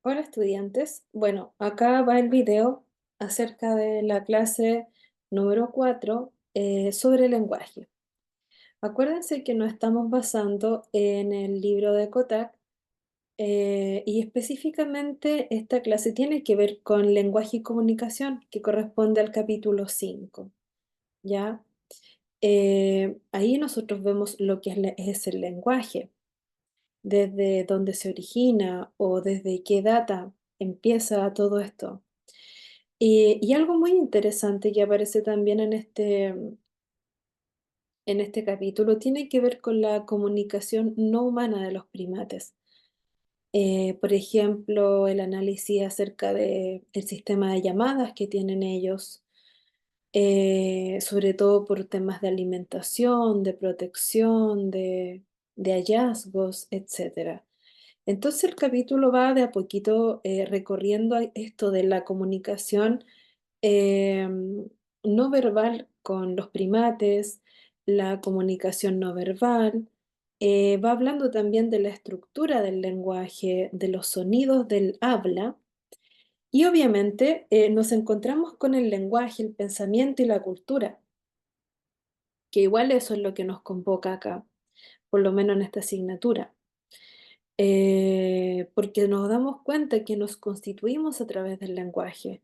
Hola estudiantes, bueno, acá va el video acerca de la clase número 4 sobre el lenguaje. Acuérdense que nos estamos basando en el libro de Kotak y específicamente esta clase tiene que ver con lenguaje y comunicación que corresponde al capítulo 5, ¿ya? Ahí nosotros vemos lo que es el lenguaje, desde dónde se origina o desde qué data empieza todo esto. Y algo muy interesante que aparece también en este capítulo tiene que ver con la comunicación no humana de los primates. Por ejemplo, el análisis acerca del sistema de llamadas que tienen ellos, sobre todo por temas de alimentación, de protección, de hallazgos, etcétera. Entonces el capítulo va de a poquito recorriendo esto de la comunicación no verbal con los primates, la comunicación no verbal. Va hablando también de la estructura del lenguaje, de los sonidos del habla. Y obviamente nos encontramos con el lenguaje, el pensamiento y la cultura, que igual eso es lo que nos convoca acá, por lo menos en esta asignatura. Porque nos damos cuenta que nos constituimos a través del lenguaje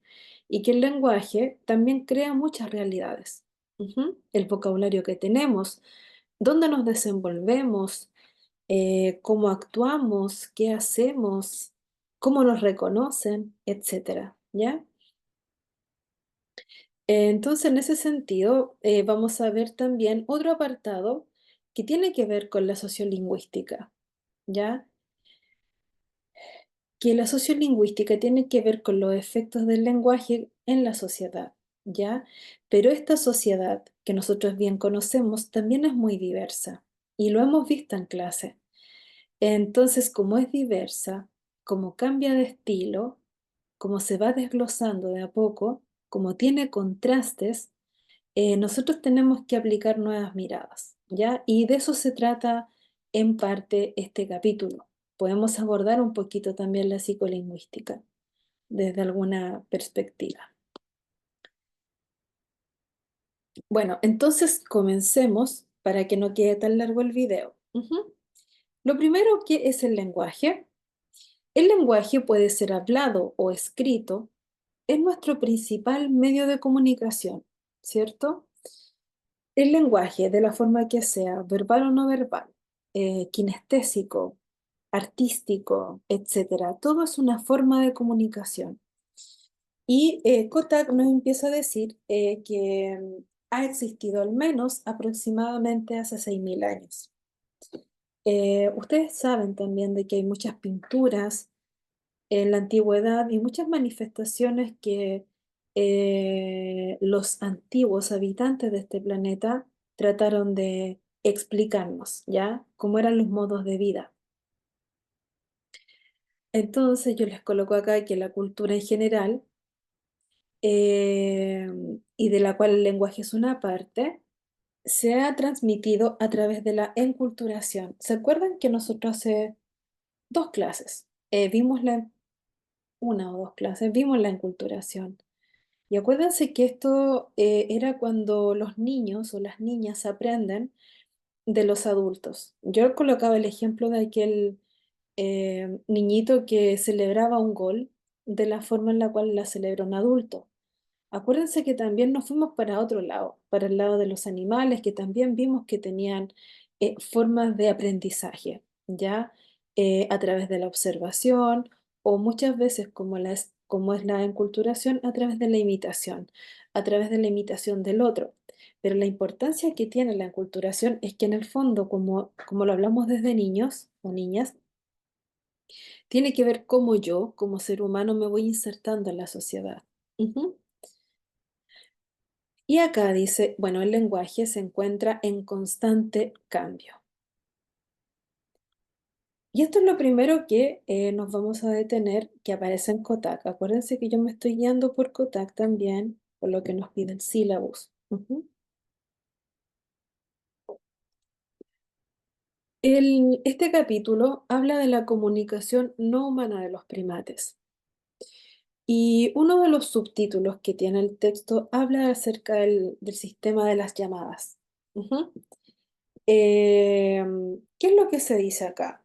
y que el lenguaje también crea muchas realidades. Ujú. El vocabulario que tenemos, dónde nos desenvolvemos, cómo actuamos, qué hacemos, cómo nos reconocen, etcétera, ¿ya? Entonces, en ese sentido, vamos a ver también otro apartado que tiene que ver con la sociolingüística, ¿ya? Que la sociolingüística tiene que ver con los efectos del lenguaje en la sociedad, ¿ya? Pero esta sociedad que nosotros bien conocemos también es muy diversa y lo hemos visto en clase. Entonces, como es diversa, como cambia de estilo, como se va desglosando de a poco, como tiene contrastes, nosotros tenemos que aplicar nuevas miradas, ¿ya? Y de eso se trata en parte este capítulo. Podemos abordar un poquito también la psicolingüística desde alguna perspectiva. Bueno, entonces comencemos para que no quede tan largo el video. Ujú. Lo primero que es el lenguaje. El lenguaje puede ser hablado o escrito. Es nuestro principal medio de comunicación, ¿cierto? El lenguaje, de la forma que sea, verbal o no verbal, kinestésico, artístico, etcétera, todo es una forma de comunicación. Y Kotak nos empieza a decir que ha existido al menos aproximadamente hace 6.000 años. Ustedes saben también de que hay muchas pinturas en la antigüedad y muchas manifestaciones que los antiguos habitantes de este planeta trataron de explicarnos, ¿ya? Cómo eran los modos de vida. Entonces yo les coloco acá que la cultura en general, eh, y de la cual el lenguaje es una parte, se ha transmitido a través de la enculturación. ¿Se acuerdan que nosotros hace dos clases, vimos una o dos clases, vimos la enculturación? Y acuérdense que esto era cuando los niños o las niñas aprenden de los adultos. Yo colocaba el ejemplo de aquel niñito que celebraba un gol de la forma en la cual la celebra un adulto. Acuérdense que también nos fuimos para otro lado, para el lado de los animales, que también vimos que tenían formas de aprendizaje, ¿ya? A través de la observación o muchas veces, como es la enculturación, a través de la imitación, a través de la imitación del otro. Pero la importancia que tiene la enculturación es que en el fondo, como lo hablamos desde niños o niñas, tiene que ver cómo yo, como ser humano, me voy insertando en la sociedad. Ujú. Y acá dice, bueno, el lenguaje se encuentra en constante cambio. Y esto es lo primero que nos vamos a detener, que aparece en Kotak. Acuérdense que yo me estoy guiando por Kotak también, por lo que nos pide el sílabus. Ujú. Este capítulo habla de la comunicación no humana de los primates. Y uno de los subtítulos que tiene el texto habla acerca del sistema de las llamadas. Ujú. ¿Qué es lo que se dice acá?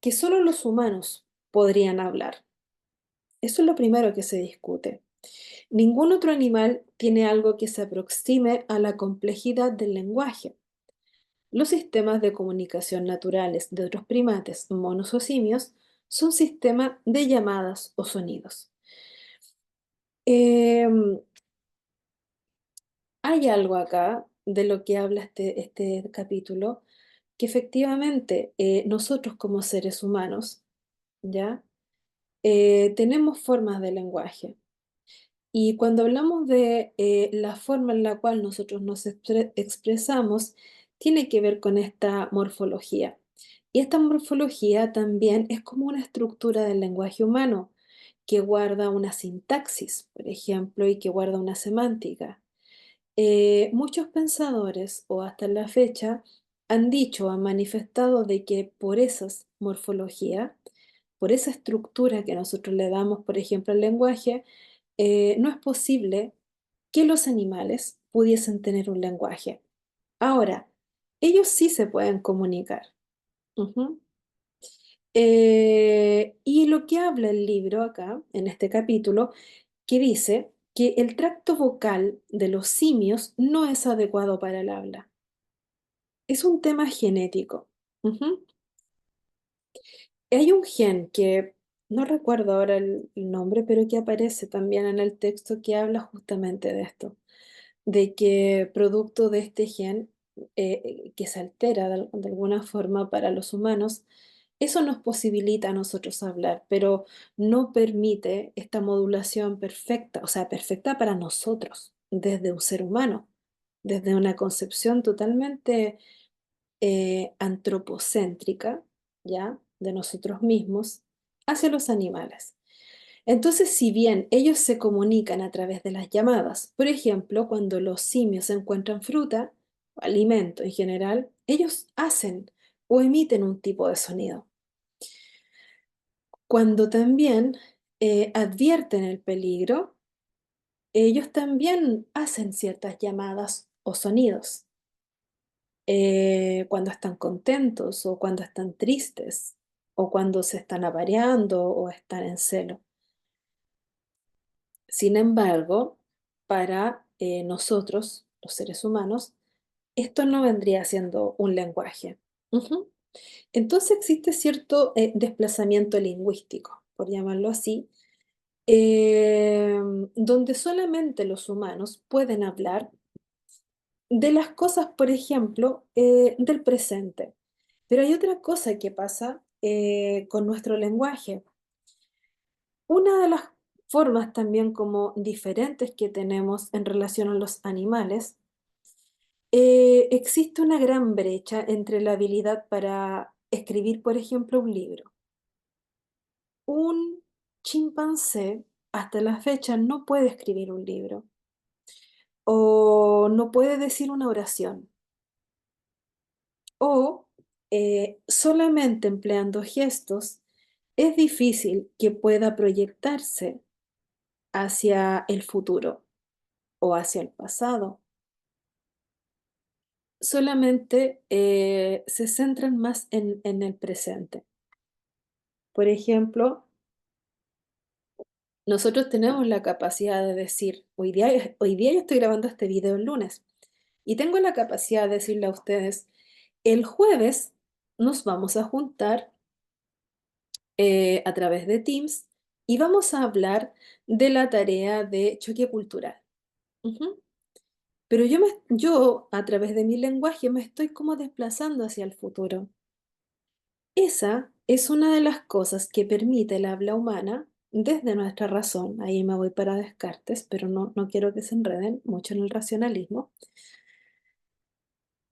Que solo los humanos podrían hablar. Eso es lo primero que se discute. Ningún otro animal tiene algo que se aproxime a la complejidad del lenguaje. Los sistemas de comunicación naturales de otros primates, monos o simios, son sistemas de llamadas o sonidos. Em, Hay algo acá de lo que habla este capítulo, que efectivamente nosotros como seres humanos, ¿ya? Tenemos formas de lenguaje. Y cuando hablamos de la forma en la cual nosotros nos expresamos, tiene que ver con esta morfología. Y esta morfología también es como una estructura del lenguaje humano, que guarda una sintaxis, por ejemplo, y que guarda una semántica. Muchos pensadores, o hasta la fecha, han dicho, han manifestado de que por esas morfología, por esa estructura que nosotros le damos, por ejemplo, al lenguaje, no es posible que los animales pudiesen tener un lenguaje. Ahora, ellos sí se pueden comunicar. Ujú. Y lo que habla el libro acá, en este capítulo, que dice que el tracto vocal de los simios no es adecuado para el habla. Es un tema genético. Ujú. Hay un gen que no recuerdo ahora el nombre, pero que aparece también en el texto que habla justamente de esto, de que producto de este gen que se altera de alguna forma para los humanos, eso nos posibilita a nosotros hablar, pero no permite esta modulación perfecta, o sea, perfecta para nosotros, desde un ser humano, desde una concepción totalmente antropocéntrica, ¿ya? De nosotros mismos hacia los animales. Entonces, si bien ellos se comunican a través de las llamadas, por ejemplo, cuando los simios encuentran fruta o alimento en general, ellos hacen o emiten un tipo de sonido. Cuando también advierten el peligro, ellos también hacen ciertas llamadas o sonidos. Cuando están contentos o cuando están tristes o cuando se están apareando o están en celo. Sin embargo, para nosotros, los seres humanos, esto no vendría siendo un lenguaje. Ujú. Entonces existe cierto desplazamiento lingüístico, por llamarlo así, eh, donde solamente los humanos pueden hablar de las cosas, por ejemplo, del presente. Pero hay otra cosa que pasa con nuestro lenguaje. Una de las formas también como diferentes que tenemos en relación a los animales, existe una gran brecha entre la habilidad para escribir, por ejemplo, un libro. Un chimpancé hasta la fecha no puede escribir un libro o no puede decir una oración o solamente empleando gestos es difícil que pueda proyectarse hacia el futuro o hacia el pasado. Solamente se centran más en el presente. Por ejemplo, nosotros tenemos la capacidad de decir, hoy día yo estoy grabando este video el lunes y tengo la capacidad de decirle a ustedes, el jueves nos vamos a juntar a través de Teams y vamos a hablar de la tarea de choque cultural. Ujú. Pero yo a través de mi lenguaje me estoy como desplazando hacia el futuro. Esa es una de las cosas que permite el habla humana desde nuestra razón. Ahí me voy para Descartes, pero no quiero que se enreden mucho en el racionalismo.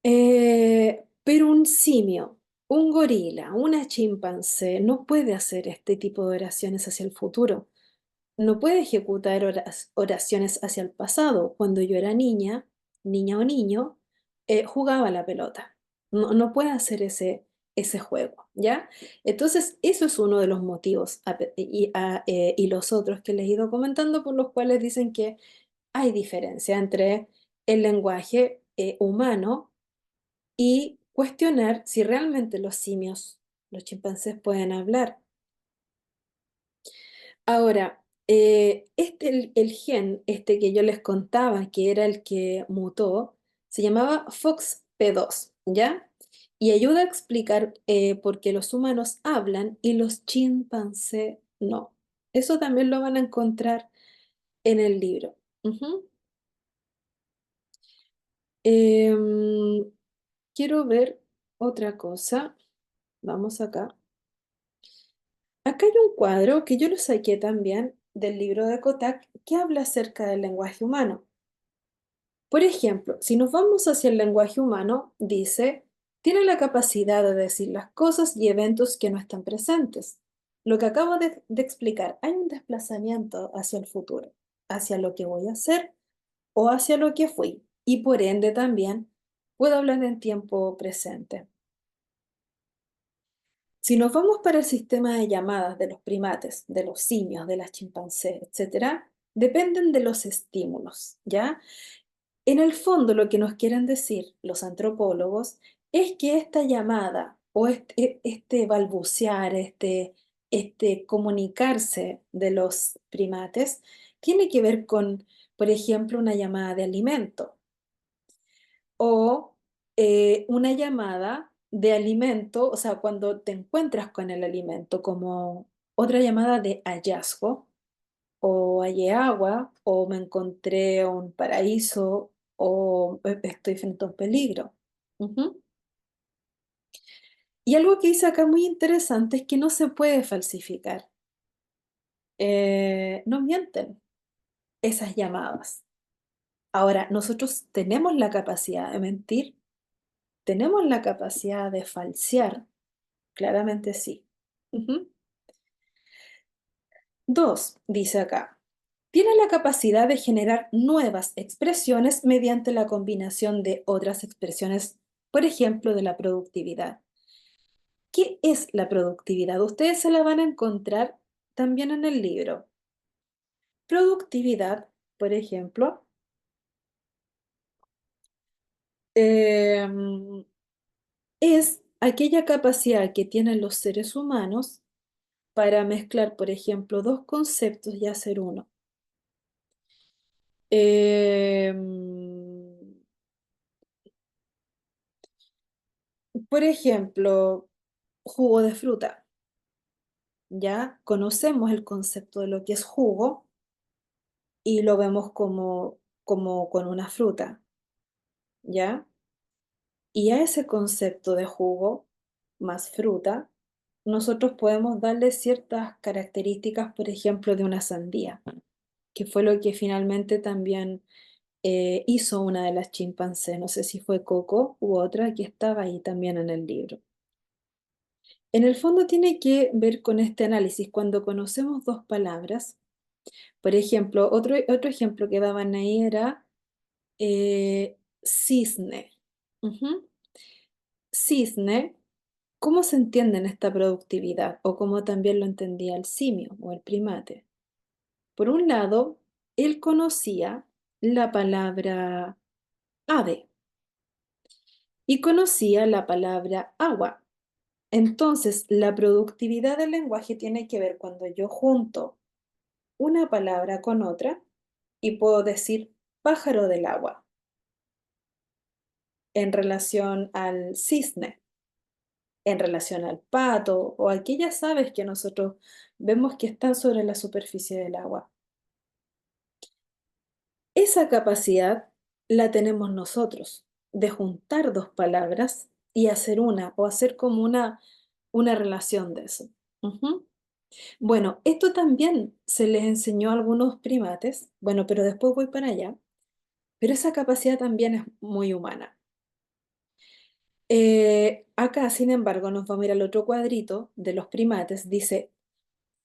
Pero un simio, un gorila, una chimpancé no puede hacer este tipo de oraciones hacia el futuro. No puede ejecutar oraciones hacia el pasado. Cuando yo era niña, niña o niño, jugaba a la pelota. No puede hacer ese juego, ¿ya? Entonces, eso es uno de los motivos y los otros que les he ido comentando por los cuales dicen que hay diferencia entre el lenguaje humano y cuestionar si realmente los simios, los chimpancés pueden hablar. Ahora, el gen, este que yo les contaba, que era el que mutó, se llamaba FOXP2, ¿ya? Y ayuda a explicar por qué los humanos hablan y los chimpancés no. Eso también lo van a encontrar en el libro. Ujú. Em, quiero ver otra cosa. Vamos acá. Acá hay un cuadro que yo lo saqué también del libro de Kotak que habla acerca del lenguaje humano. Por ejemplo, si nos vamos hacia el lenguaje humano, dice, tiene la capacidad de decir las cosas y eventos que no están presentes. Lo que acabo de explicar, hay un desplazamiento hacia el futuro, hacia lo que voy a hacer o hacia lo que fui, y por ende también puedo hablar en tiempo presente. Si nos vamos para el sistema de llamadas de los primates, de los simios, de las chimpancés, etcétera, dependen de los estímulos, ¿ya? En el fondo, lo que nos quieren decir los antropólogos es que esta llamada o este balbucear, este comunicarse de los primates, tiene que ver con, por ejemplo, una llamada de alimento o una llamada de alimento, o sea, cuando te encuentras con el alimento, como otra llamada de hallazgo o hallé agua, o me encontré un paraíso, o estoy frente a un peligro. Ujú. Y algo que dice acá muy interesante es que no se puede falsificar. No mienten esas llamadas. Ahora, nosotros tenemos la capacidad de mentir, tenemos la capacidad de falsear, claramente sí. Ujú. Dos, dice acá. Tiene la capacidad de generar nuevas expresiones mediante la combinación de otras expresiones, por ejemplo, de la productividad. ¿Qué es la productividad? Ustedes se la van a encontrar también en el libro. Productividad, por ejemplo, em, es aquella capacidad que tienen los seres humanos para mezclar, por ejemplo, dos conceptos y hacer uno. Em, por ejemplo, jugo de fruta. Ya conocemos el concepto de lo que es jugo y lo vemos como con una fruta, ¿ya? Y a ese concepto de jugo más fruta, nosotros podemos darle ciertas características, por ejemplo, de una sandía, que fue lo que finalmente también hizo una de las chimpancés, no sé si fue Coco u otra que estaba ahí también en el libro. En el fondo tiene que ver con este análisis. Cuando conocemos dos palabras, por ejemplo, otro ejemplo que daban ahí era cisne. Ujú. Cisne, ¿cómo se entiende en esta productividad? O cómo también lo entendía el simio o el primate. Por un lado, él conocía la palabra ave y conocía la palabra agua. Entonces, la productividad del lenguaje tiene que ver cuando yo junto una palabra con otra y puedo decir pájaro del agua en relación al cisne, en relación al pato o aquellas aves que nosotros vemos que están sobre la superficie del agua. Esa capacidad la tenemos nosotros de juntar dos palabras y hacer una o hacer como una relación de eso. Ujú. Bueno, esto también se les enseñó a algunos primates, bueno, pero después voy para allá, pero esa capacidad también es muy humana. Acá, sin embargo, nos vamos a ir al otro cuadrito de los primates. Dice,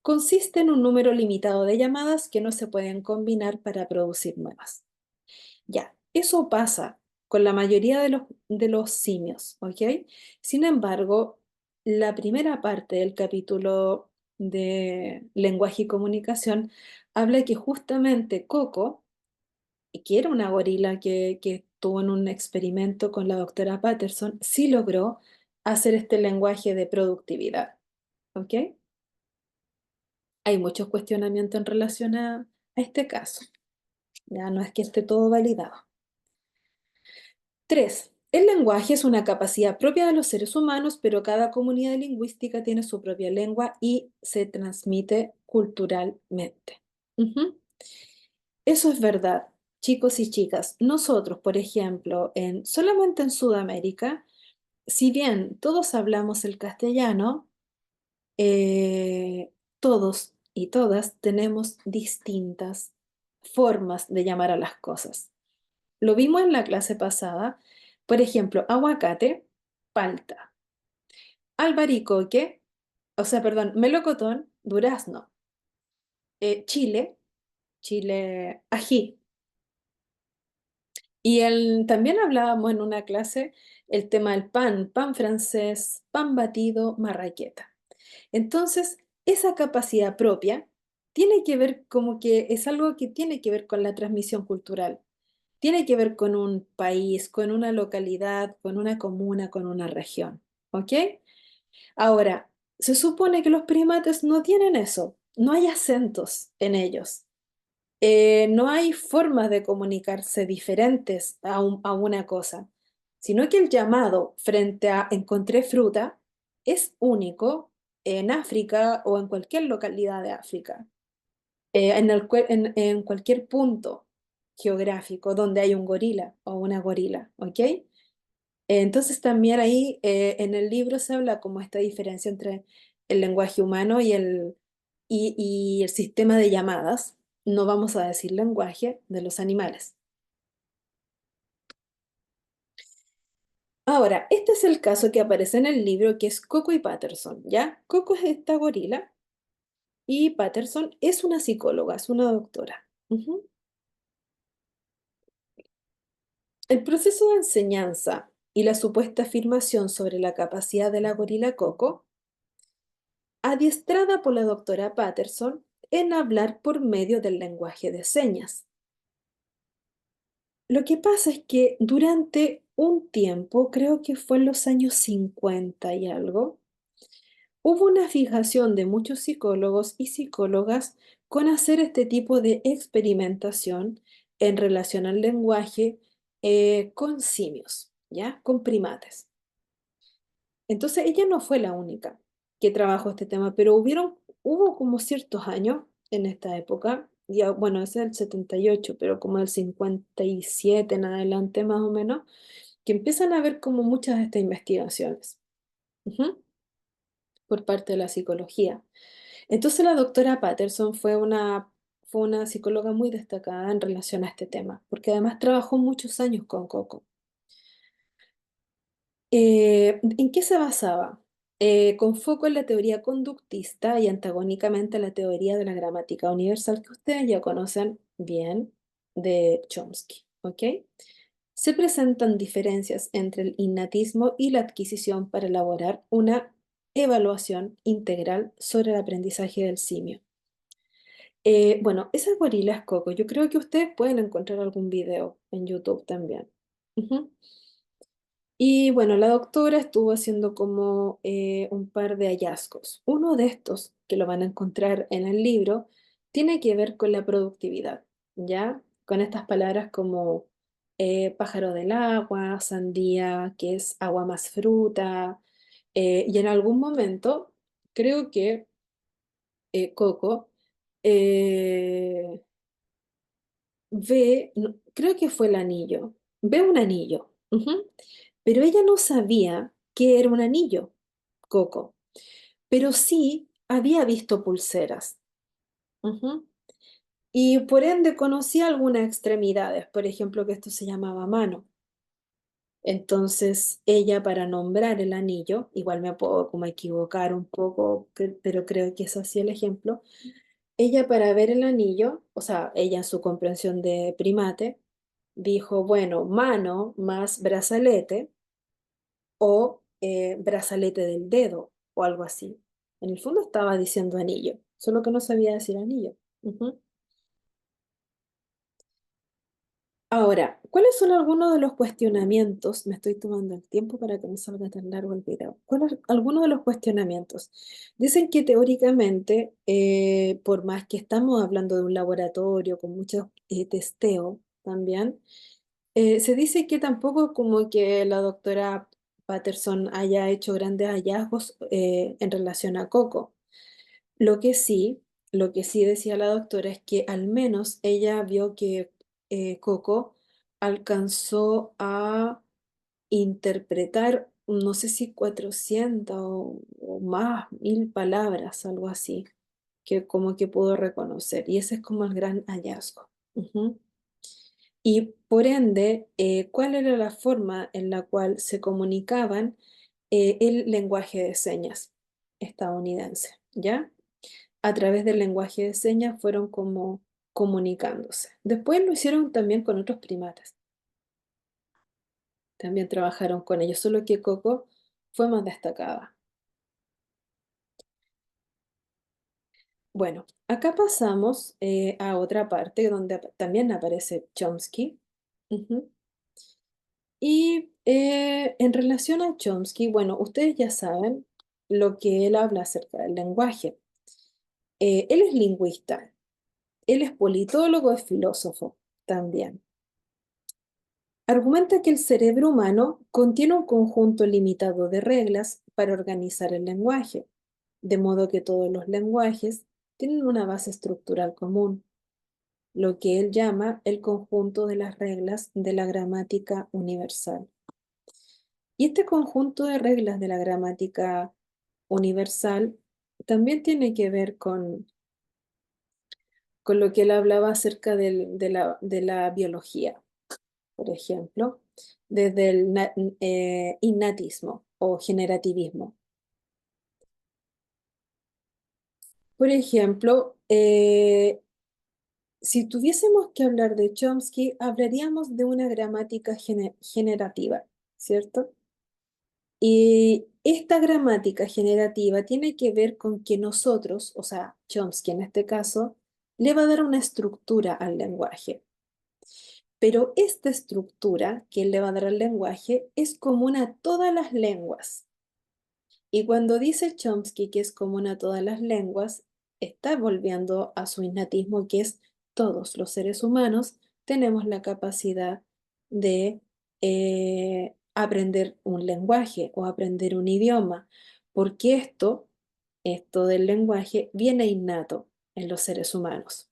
consiste en un número limitado de llamadas que no se pueden combinar para producir nuevas. Ya, eso pasa. con la mayoría de los simios, ¿ok? Sin embargo, la primera parte del capítulo de lenguaje y comunicación habla que justamente Coco, que era una gorila que estuvo en un experimento con la doctora Patterson, sí logró hacer este lenguaje de productividad, ¿ok? Hay muchos cuestionamientos en relación a este caso, ya no es que esté todo validado. 3. El lenguaje es una capacidad propia de los seres humanos, pero cada comunidad lingüística tiene su propia lengua y se transmite culturalmente. Ujú. Eso es verdad, chicos y chicas. Nosotros, por ejemplo, solamente en Sudamérica, si bien todos hablamos el castellano, todos y todas tenemos distintas formas de llamar a las cosas. Lo vimos en la clase pasada. Por ejemplo, aguacate, palta. Albaricoque, o sea, perdón, melocotón, durazno. Chile, chile ají. Y también hablábamos en una clase el tema del pan, pan francés, pan batido, marraqueta. Entonces, esa capacidad propia tiene que ver como que es algo que tiene que ver con la transmisión cultural. Tiene que ver con un país, con una localidad, con una comuna, con una región. ¿Ok? Ahora, se supone que los primates no tienen eso. No hay acentos en ellos. No hay formas de comunicarse diferentes a una cosa, sino que el llamado frente a encontré fruta es único en África o en cualquier localidad de África, en cualquier punto geográfico donde hay un gorila o una gorila, ¿ok? Entonces también ahí en el libro se habla como esta diferencia entre el lenguaje humano y el sistema de llamadas, no vamos a decir lenguaje de los animales. Ahora, este es el caso que aparece en el libro que es Coco y Patterson, ¿ya? Coco es esta gorila y Patterson es una psicóloga, es una doctora. Ujú. El proceso de enseñanza y la supuesta afirmación sobre la capacidad de la gorila Coco, adiestrada por la doctora Patterson en hablar por medio del lenguaje de señas. Lo que pasa es que durante un tiempo, creo que fue en los años 50 y algo, hubo una fijación de muchos psicólogos y psicólogas con hacer este tipo de experimentación en relación al lenguaje con simios, ¿ya? Con primates. Entonces ella no fue la única que trabajó este tema, pero hubo como ciertos años en esta época, ya, bueno, ese es el 78, pero como el 57 en adelante más o menos, que empiezan a haber como muchas de estas investigaciones, ujú, por parte de la psicología. Entonces la doctora Patterson fue una psicóloga muy destacada en relación a este tema, porque además trabajó muchos años con Coco. ¿En qué se basaba? Con foco en la teoría conductista y antagónicamente a la teoría de la gramática universal que ustedes ya conocen bien de Chomsky, ¿ok? Se presentan diferencias entre el innatismo y la adquisición para elaborar una evaluación integral sobre el aprendizaje del simio. Bueno, esas gorilas Coco, yo creo que ustedes pueden encontrar algún video en YouTube también. Ujú. Y bueno, la doctora estuvo haciendo como un par de hallazgos. Uno de estos, que lo van a encontrar en el libro, tiene que ver con la productividad, ¿ya? Con estas palabras como pájaro del agua, sandía, que es agua más fruta. Y en algún momento, creo que Coco eh, creo que fue el anillo, ve un anillo, ujú. Pero ella no sabía que era un anillo, Coco, pero sí había visto pulseras, ujú. Y por ende conocía algunas extremidades, por ejemplo, que esto se llamaba mano. Entonces ella para nombrar el anillo, igual me puedo como equivocar un poco, pero creo que es así el ejemplo, ella para ver el anillo, o sea, ella en su comprensión de primate, Dijo, bueno, mano más brazalete o brazalete del dedo o algo así. En el fondo estaba diciendo anillo, solo que no sabía decir anillo. Ujú. Ahora, ¿cuáles son algunos de los cuestionamientos? Me estoy tomando el tiempo para que no salga tan largo el video. ¿Cuáles algunos de los cuestionamientos? Dicen que teóricamente, por más que estamos hablando de un laboratorio con mucho testeo también, se dice que tampoco como que la doctora Patterson haya hecho grandes hallazgos en relación a Coco. Lo que sí, lo que sí decía la doctora es que al menos ella vio que Coco alcanzó a interpretar, no sé si 400 o más, 1000 palabras, algo así, que como que pudo reconocer. Y ese es como el gran hallazgo. Ujú. Y por ende, ¿cuál era la forma en la cual se comunicaban el lenguaje de señas estadounidense? ¿Ya? A través del lenguaje de señas fueron como comunicándose. Después lo hicieron también con otros primates, también trabajaron con ellos, solo que Coco fue más destacada. Bueno, acá pasamos a otra parte donde también aparece Chomsky. Ujú. Y en relación a Chomsky, bueno, ustedes ya saben lo que él habla acerca del lenguaje. Él es lingüista, él es politólogo, es filósofo también. Argumenta que el cerebro humano contiene un conjunto limitado de reglas para organizar el lenguaje, de modo que todos los lenguajes tienen una base estructural común, lo que él llama el conjunto de las reglas de la gramática universal. Y este conjunto de reglas de la gramática universal también tiene que ver con lo que él hablaba acerca de la biología, por ejemplo, desde el innatismo o generativismo. Por ejemplo, si tuviésemos que hablar de Chomsky, hablaríamos de una gramática generativa, ¿cierto? Y esta gramática generativa tiene que ver con que nosotros, o sea, Chomsky en este caso, le va a dar una estructura al lenguaje. Pero esta estructura que él le va a dar al lenguaje es común a todas las lenguas. Y cuando dice Chomsky que es común a todas las lenguas, está volviendo a su innatismo, que es todos los seres humanos tenemos la capacidad de aprender un lenguaje o aprender un idioma, porque esto del lenguaje viene innato en los seres humanos.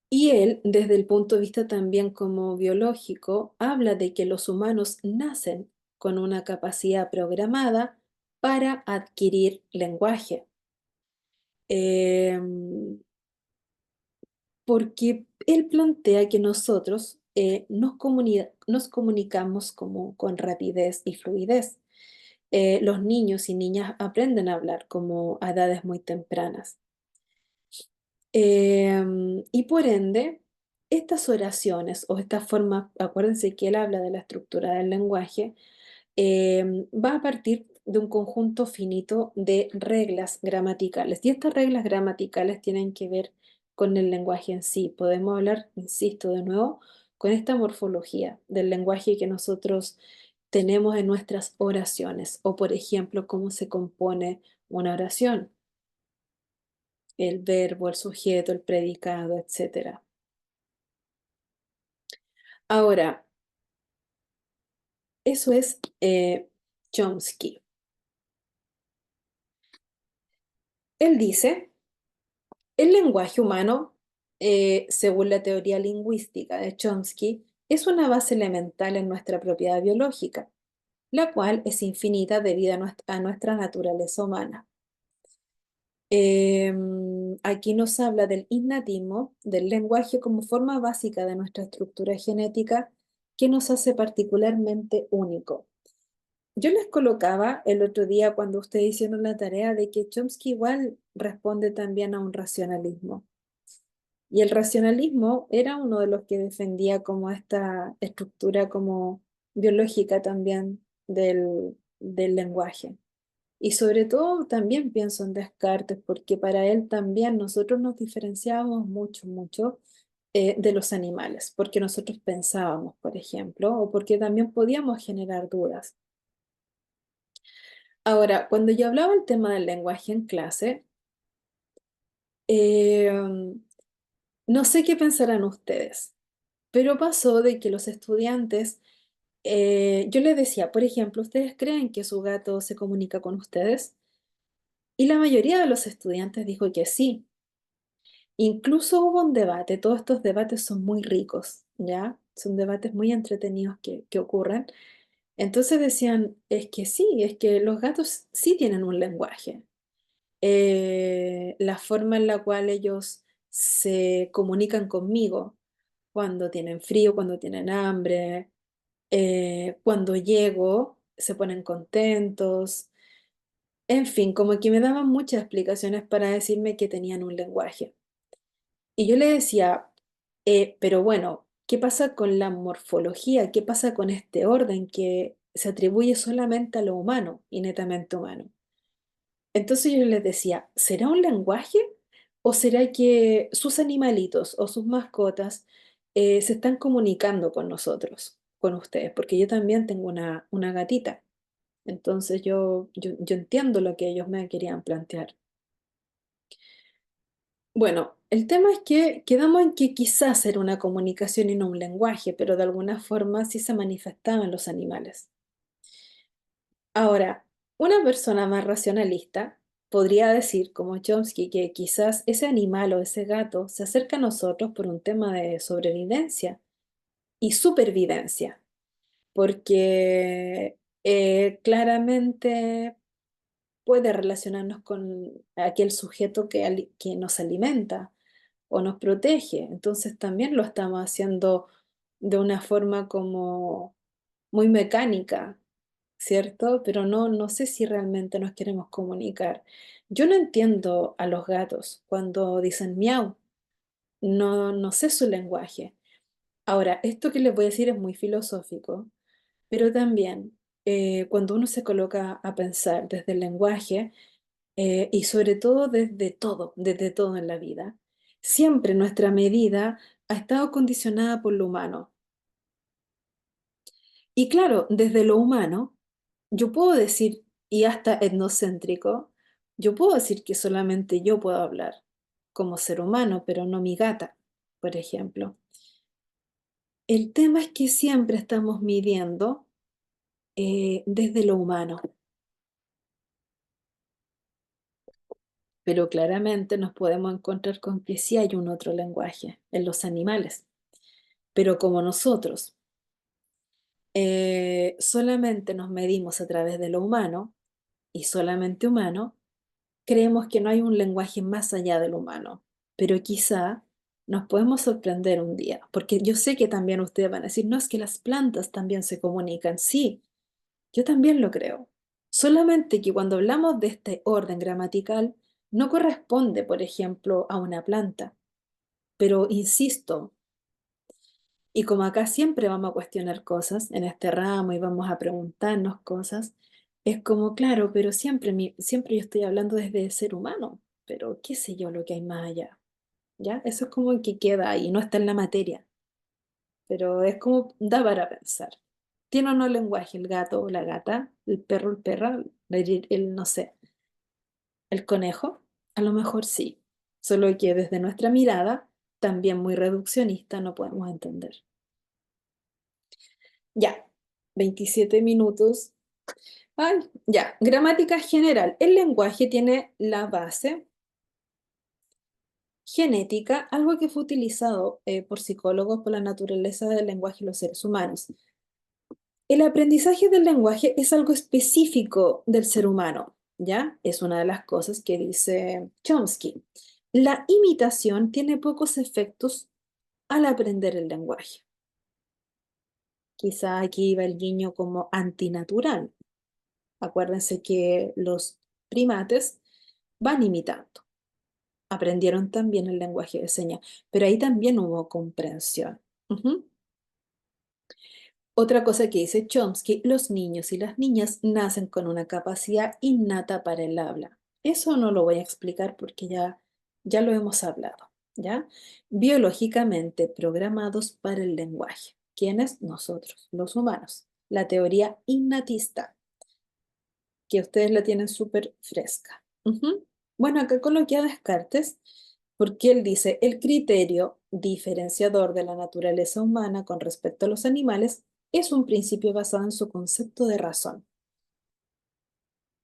Y él, desde el punto de vista también como biológico, habla de que los humanos nacen con una capacidad programada para adquirir lenguaje. Em, Porque él plantea que nosotros nos comunicamos como con rapidez y fluidez. Los niños y niñas aprenden a hablar como a edades muy tempranas. Y por ende, estas oraciones o esta forma, acuérdense que él habla de la estructura del lenguaje, va a partir de un conjunto finito de reglas gramaticales. Y estas reglas gramaticales tienen que ver con el lenguaje en sí. Podemos hablar, insisto de nuevo, con esta morfología del lenguaje que nosotros tenemos en nuestras oraciones. O, por ejemplo, cómo se compone una oración, el verbo, el sujeto, el predicado, etcétera. Ahora, eso es Chomsky. Él dice, el lenguaje humano, según la teoría lingüística de Chomsky, es una base elemental en nuestra propiedad biológica, la cual es infinita debido a nuestra naturaleza humana. Aquí nos habla del innatismo, del lenguaje como forma básica de nuestra estructura genética que nos hace particularmente único. Yo les colocaba el otro día cuando ustedes hicieron la tarea de que Chomsky igual responde también a un racionalismo. Y el racionalismo era uno de los que defendía como esta estructura como biológica también del lenguaje. Y sobre todo también pienso en Descartes, porque para él también nosotros nos diferenciábamos mucho, mucho de los animales, porque nosotros pensábamos, por ejemplo, o porque también podíamos generar dudas. Ahora, cuando yo hablaba el tema del lenguaje en clase, eh, no sé qué pensarán ustedes, pero pasó de que los estudiantes, yo les decía, por ejemplo, ¿ustedes creen que su gato se comunica con ustedes? Y la mayoría de los estudiantes dijo que sí. Incluso hubo un debate, todos estos debates son muy ricos, ¿ya? Son debates muy entretenidos que ocurren. Entonces decían, es que sí, es que los gatos sí tienen un lenguaje. La forma en la cual ellos se comunican conmigo cuando tienen frío, cuando tienen hambre, cuando llego, se ponen contentos. En fin, como que me daban muchas explicaciones para decirme que tenían un lenguaje. Y yo le decía, pero bueno, ¿qué pasa con la morfología? ¿Qué pasa con este orden que se atribuye solamente a lo humano y netamente humano? Entonces yo les decía, ¿será un lenguaje o será que sus animalitos o sus mascotas se están comunicando con nosotros, con ustedes? Porque yo también tengo una gatita. Entonces yo entiendo lo que ellos me querían plantear. Bueno, el tema es que quedamos en que quizás era una comunicación y no un lenguaje, pero de alguna forma sí se manifestaba en los animales. Ahora, una persona más racionalista podría decir, como Chomsky, que quizás ese animal o ese gato se acerca a nosotros por un tema de sobrevivencia y supervivencia, porque claramente puede relacionarnos con aquel sujeto que nos alimenta o nos protege. Entonces también lo estamos haciendo de una forma como muy mecánica, ¿cierto? Pero no sé si realmente nos queremos comunicar. Yo no entiendo a los gatos cuando dicen miau, no sé su lenguaje. Ahora, esto que les voy a decir es muy filosófico, pero también cuando uno se coloca a pensar desde el lenguaje, y sobre todo desde todo en la vida. Siempre nuestra medida ha estado condicionada por lo humano. Y claro, desde lo humano, yo puedo decir, y hasta etnocéntrico, yo puedo decir que solamente yo puedo hablar como ser humano, pero no mi gata, por ejemplo. El tema es que siempre estamos midiendo desde lo humano, pero claramente nos podemos encontrar con que sí hay un otro lenguaje en los animales. Pero como nosotros solamente nos medimos a través de lo humano y solamente humano, creemos que no hay un lenguaje más allá del humano. Pero quizá nos podemos sorprender un día, porque yo sé que también ustedes van a decir, no, es que las plantas también se comunican. Sí, yo también lo creo. Solamente que cuando hablamos de este orden gramatical, no corresponde, por ejemplo, a una planta. Pero insisto, y como acá siempre vamos a cuestionar cosas en este ramo y vamos a preguntarnos cosas, es como, claro, pero siempre, siempre yo estoy hablando desde el ser humano, pero qué sé yo lo que hay más allá, ¿ya? Eso es como que queda ahí, no está en la materia, pero es como da para pensar. ¿Tiene o no lenguaje el gato o la gata, el perro, el perra, no sé, el conejo? A lo mejor sí, solo que desde nuestra mirada, también muy reduccionista, no podemos entender. Ya, 27 minutos. Ay, ya, gramática general. El lenguaje tiene la base genética, algo que fue utilizado por psicólogos por la naturaleza del lenguaje y los seres humanos. El aprendizaje del lenguaje es algo específico del ser humano, ¿ya? Es una de las cosas que dice Chomsky. La imitación tiene pocos efectos al aprender el lenguaje. Quizá aquí va el guiño como antinatural. Acuérdense que los primates van imitando. aprendieron también el lenguaje de señas, pero ahí también hubo comprensión. Ujú. Otra cosa que dice Chomsky, los niños y las niñas nacen con una capacidad innata para el habla. Eso no lo voy a explicar porque ya lo hemos hablado, ¿ya? Biológicamente programados para el lenguaje. ¿Quiénes? Nosotros, los humanos. La teoría innatista, que ustedes la tienen súper fresca. Ujú. Bueno, acá coloqué a Descartes porque él dice, el criterio diferenciador de la naturaleza humana con respecto a los animales es un principio basado en su concepto de razón.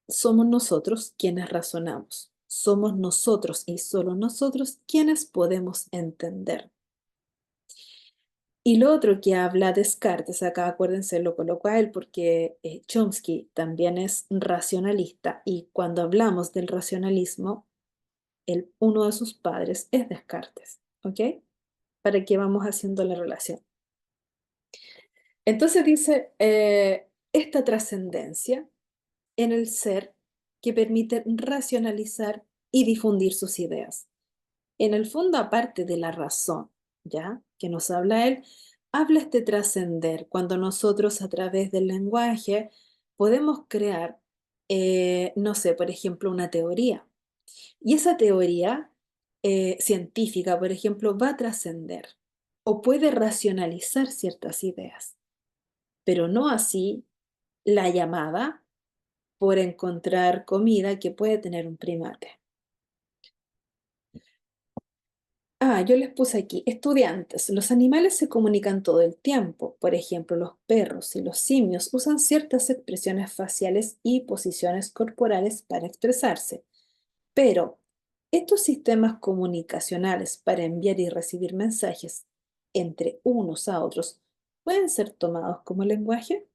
Somos nosotros quienes razonamos. Somos nosotros y solo nosotros quienes podemos entender. Y lo otro que habla Descartes, acá acuérdense, lo coloco a él porque Chomsky también es racionalista y cuando hablamos del racionalismo, uno de sus padres es Descartes, ¿ok? Para que vamos haciendo la relación. Entonces dice, esta trascendencia en el ser que permite racionalizar y difundir sus ideas. En el fondo, aparte de la razón, ¿ya? Que nos habla él, habla este trascender, cuando nosotros a través del lenguaje podemos crear, no sé, por ejemplo, una teoría. Y esa teoría científica, por ejemplo, va a trascender o puede racionalizar ciertas ideas, pero no así la llamada por encontrar comida que puede tener un primate. Ah, yo les puse aquí, estudiantes, los animales se comunican todo el tiempo. Por ejemplo, los perros y los simios usan ciertas expresiones faciales y posiciones corporales para expresarse. Pero, ¿estos sistemas comunicacionales para enviar y recibir mensajes entre unos a otros pueden ser tomados como lenguaje?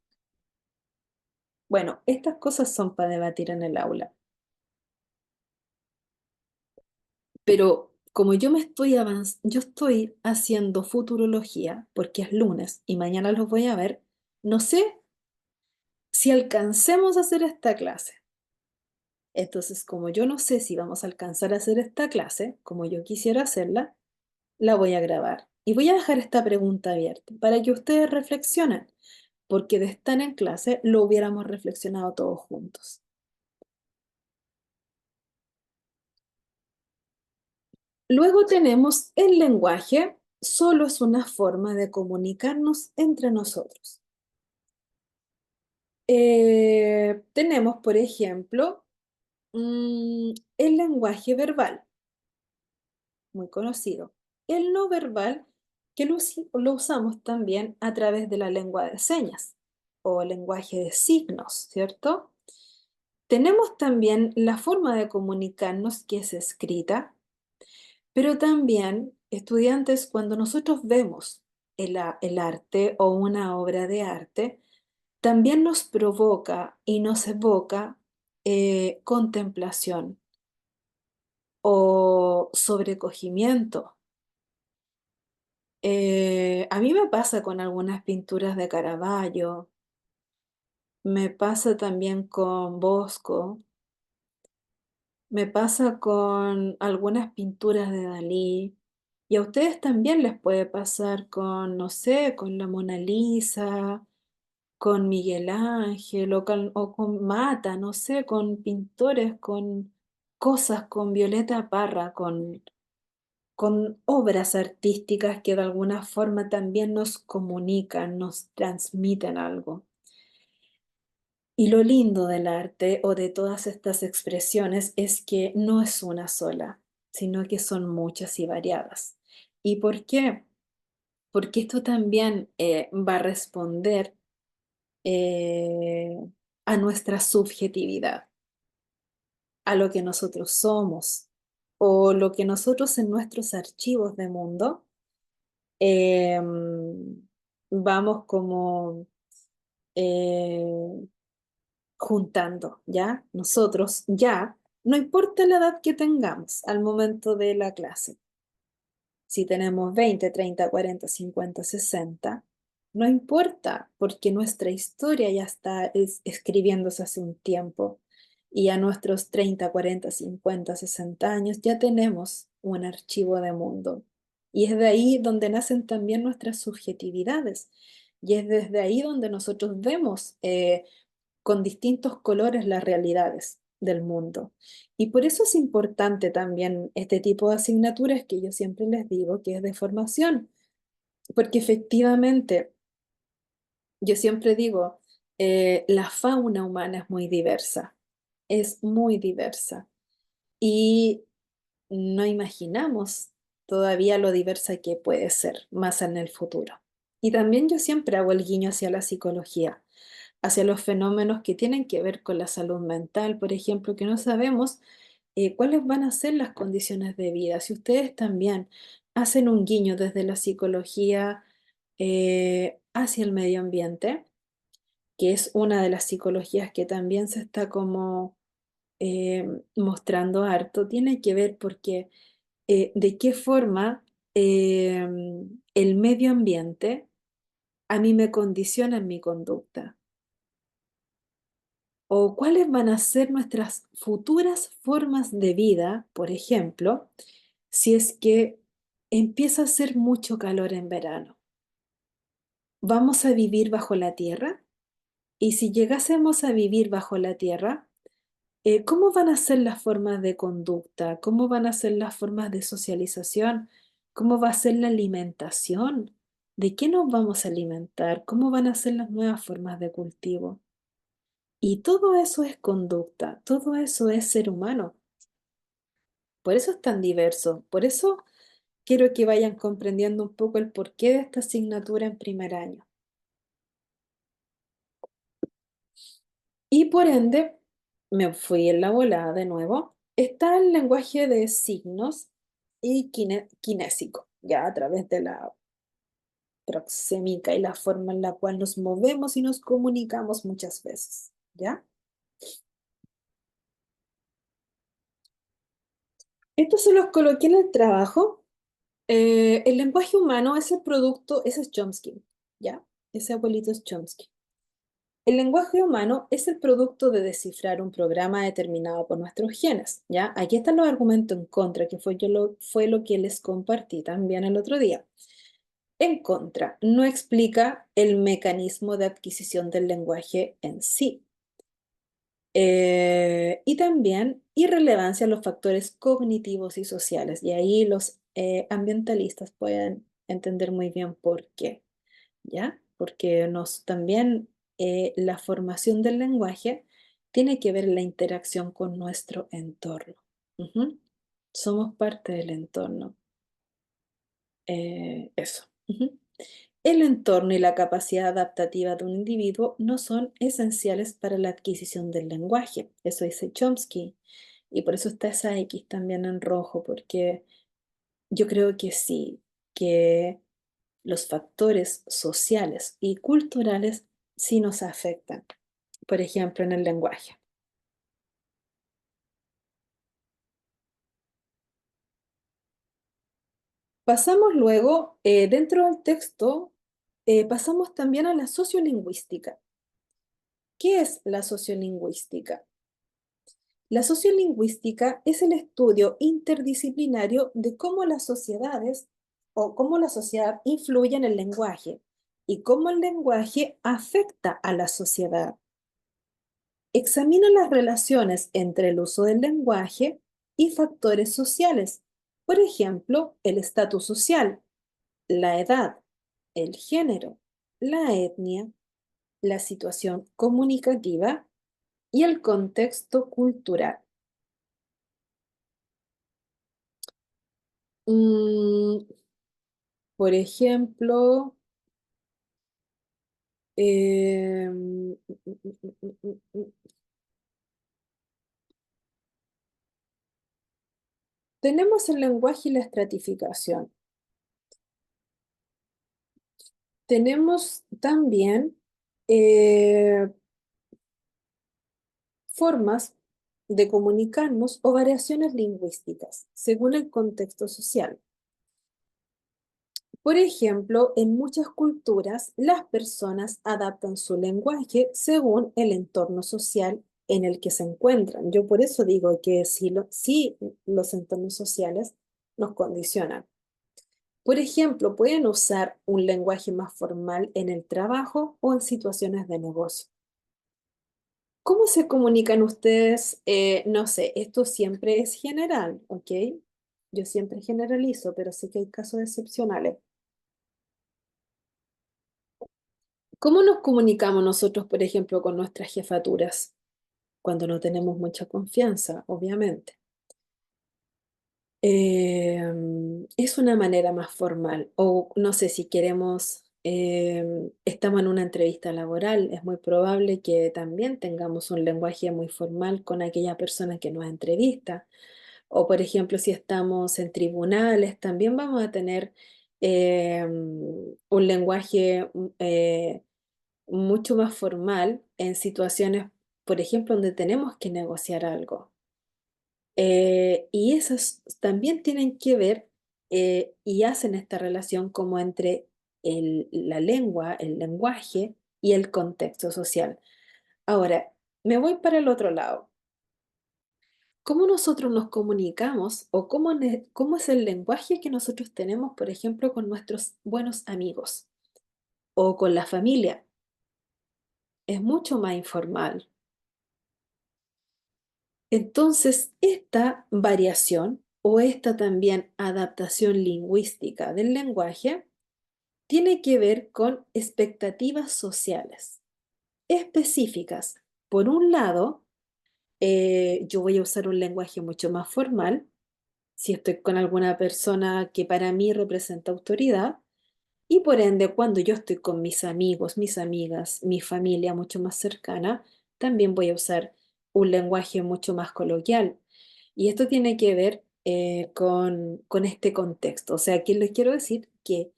Bueno, estas cosas son para debatir en el aula. Pero como yo estoy haciendo futurología porque es lunes y mañana los voy a ver, no sé si alcancemos a hacer esta clase. Entonces, como yo no sé si vamos a alcanzar a hacer esta clase, como yo quisiera hacerla, la voy a grabar. Y voy a dejar esta pregunta abierta para que ustedes reflexionen, porque de estar en clase lo hubiéramos reflexionado todos juntos. Luego tenemos el lenguaje, solo es una forma de comunicarnos entre nosotros. Tenemos, por ejemplo, el lenguaje verbal, muy conocido. El no verbal, que lo usamos también a través de la lengua de señas o lenguaje de signos, ¿cierto? Tenemos también la forma de comunicarnos que es escrita, pero también, estudiantes, cuando nosotros vemos el arte o una obra de arte, también nos provoca y nos evoca contemplación o sobrecogimiento. A mí me pasa con algunas pinturas de Caravaggio, me pasa también con Bosco, me pasa con algunas pinturas de Dalí, y a ustedes también les puede pasar con, no sé, con la Mona Lisa, con Miguel Ángel o con Mata, no sé, con pintores, con cosas, con Violeta Parra, con obras artísticas que de alguna forma también nos comunican, nos transmiten algo. Y lo lindo del arte o de todas estas expresiones es que no es una sola, sino que son muchas y variadas. ¿Y por qué? Porque esto también va a responder eh, a nuestra subjetividad, a lo que nosotros somos o lo que nosotros en nuestros archivos de mundo eh, vamos como eh, juntando, ¿ya? Nosotros ya, no importa la edad que tengamos al momento de la clase, si tenemos 20, 30, 40, 50, 60, no importa, porque nuestra historia ya está escribiéndose hace un tiempo. Y a nuestros 30, 40, 50, 60 años ya tenemos un archivo de mundo. Y es de ahí donde nacen también nuestras subjetividades. Y es desde ahí donde nosotros vemos con distintos colores las realidades del mundo. Y por eso es importante también este tipo de asignaturas que yo siempre les digo que es de formación, porque efectivamente, yo siempre digo, la fauna humana es muy diversa, es muy diversa. Y no imaginamos todavía lo diversa que puede ser más en el futuro. Y también yo siempre hago el guiño hacia la psicología, hacia los fenómenos que tienen que ver con la salud mental, por ejemplo, que no sabemos cuáles van a ser las condiciones de vida. Si ustedes también hacen un guiño desde la psicología hacia el medio ambiente, que es una de las psicologías que también se está como mostrando harto, tiene que ver porque de qué forma el medio ambiente a mí me condiciona en mi conducta o cuáles van a ser nuestras futuras formas de vida, por ejemplo, si es que empieza a hacer mucho calor en verano. ¿Vamos a vivir bajo la tierra? Y si llegásemos a vivir bajo la tierra, ¿cómo van a ser las formas de conducta? ¿Cómo van a ser las formas de socialización? ¿Cómo va a ser la alimentación? ¿De qué nos vamos a alimentar? ¿Cómo van a ser las nuevas formas de cultivo? Y todo eso es conducta, todo eso es ser humano. Por eso es tan diverso. Por eso quiero que vayan comprendiendo un poco el porqué de esta asignatura en primer año. Y por ende, me fui en la volada de nuevo. Está el lenguaje de signos y kinésico, ya a través de la proxémica y la forma en la cual nos movemos y nos comunicamos muchas veces, ¿ya? Esto se los coloqué en el trabajo. El lenguaje humano es el producto, ese es Chomsky, ¿ya? Ese abuelito es Chomsky. El lenguaje humano es el producto de descifrar un programa determinado por nuestros genes, ¿ya? Aquí están los argumentos en contra, que fue lo que les compartí también el otro día. En contra, no explica el mecanismo de adquisición del lenguaje en sí. Y también irrelevancia a los factores cognitivos y sociales. Y ahí los ambientalistas pueden entender muy bien por qué. ¿Ya? Porque también la formación del lenguaje tiene que ver la interacción con nuestro entorno. Ujú. Somos parte del entorno. Eso. Ujú. El entorno y la capacidad adaptativa de un individuo no son esenciales para la adquisición del lenguaje. Eso dice Chomsky. Y por eso está esa X también en rojo, porque yo creo que sí, que los factores sociales y culturales sí nos afectan, por ejemplo, en el lenguaje. Pasamos luego, dentro del texto, pasamos también a la sociolingüística. ¿Qué es la sociolingüística? La sociolingüística es el estudio interdisciplinario de cómo las sociedades o cómo la sociedad influye en el lenguaje y cómo el lenguaje afecta a la sociedad. Examina las relaciones entre el uso del lenguaje y factores sociales, por ejemplo, el estatus social, la edad, el género, la etnia, la situación comunicativa y el contexto cultural. Mm, por ejemplo, tenemos el lenguaje y la estratificación. Tenemos también eh, formas de comunicarnos o variaciones lingüísticas según el contexto social. Por ejemplo, en muchas culturas las personas adaptan su lenguaje según el entorno social en el que se encuentran. Yo por eso digo que sí los entornos sociales nos condicionan. Por ejemplo, pueden usar un lenguaje más formal en el trabajo o en situaciones de negocio. ¿Cómo se comunican ustedes? No sé, esto siempre es general, ¿ok? Yo siempre generalizo, pero sí que hay casos excepcionales. ¿Cómo nos comunicamos nosotros, por ejemplo, con nuestras jefaturas? Cuando no tenemos mucha confianza, obviamente. Es una manera más formal. O no sé si queremos, estamos en una entrevista laboral, es muy probable que también tengamos un lenguaje muy formal con aquella persona que nos entrevista. O por ejemplo, si estamos en tribunales, también vamos a tener un lenguaje mucho más formal en situaciones, por ejemplo, donde tenemos que negociar algo. Y esas también tienen que ver y hacen esta relación como entre la lengua, el lenguaje y el contexto social. Ahora, me voy para el otro lado. ¿Cómo nosotros nos comunicamos o cómo es el lenguaje que nosotros tenemos, por ejemplo, con nuestros buenos amigos o con la familia? Es mucho más informal. Entonces, esta variación o esta también adaptación lingüística del lenguaje tiene que ver con expectativas sociales específicas. Por un lado, yo voy a usar un lenguaje mucho más formal si estoy con alguna persona que para mí representa autoridad y por ende cuando yo estoy con mis amigos, mis amigas, mi familia mucho más cercana, también voy a usar un lenguaje mucho más coloquial. Y esto tiene que ver con este contexto. O sea, aquí les quiero decir que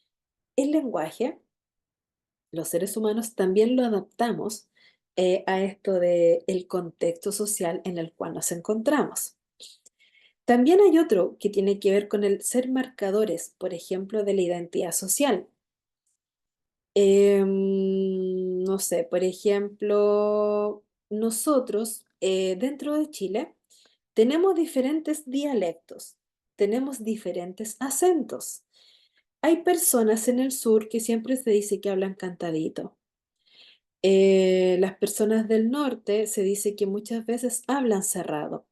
el lenguaje, los seres humanos también lo adaptamos a esto de el contexto social en el cual nos encontramos. También hay otro que tiene que ver con el ser marcadores, por ejemplo, de la identidad social. No sé, por ejemplo, nosotros dentro de Chile tenemos diferentes dialectos, tenemos diferentes acentos. Hay personas en el sur que siempre se dice que hablan cantadito. Las personas del norte se dice que muchas veces hablan cerrado.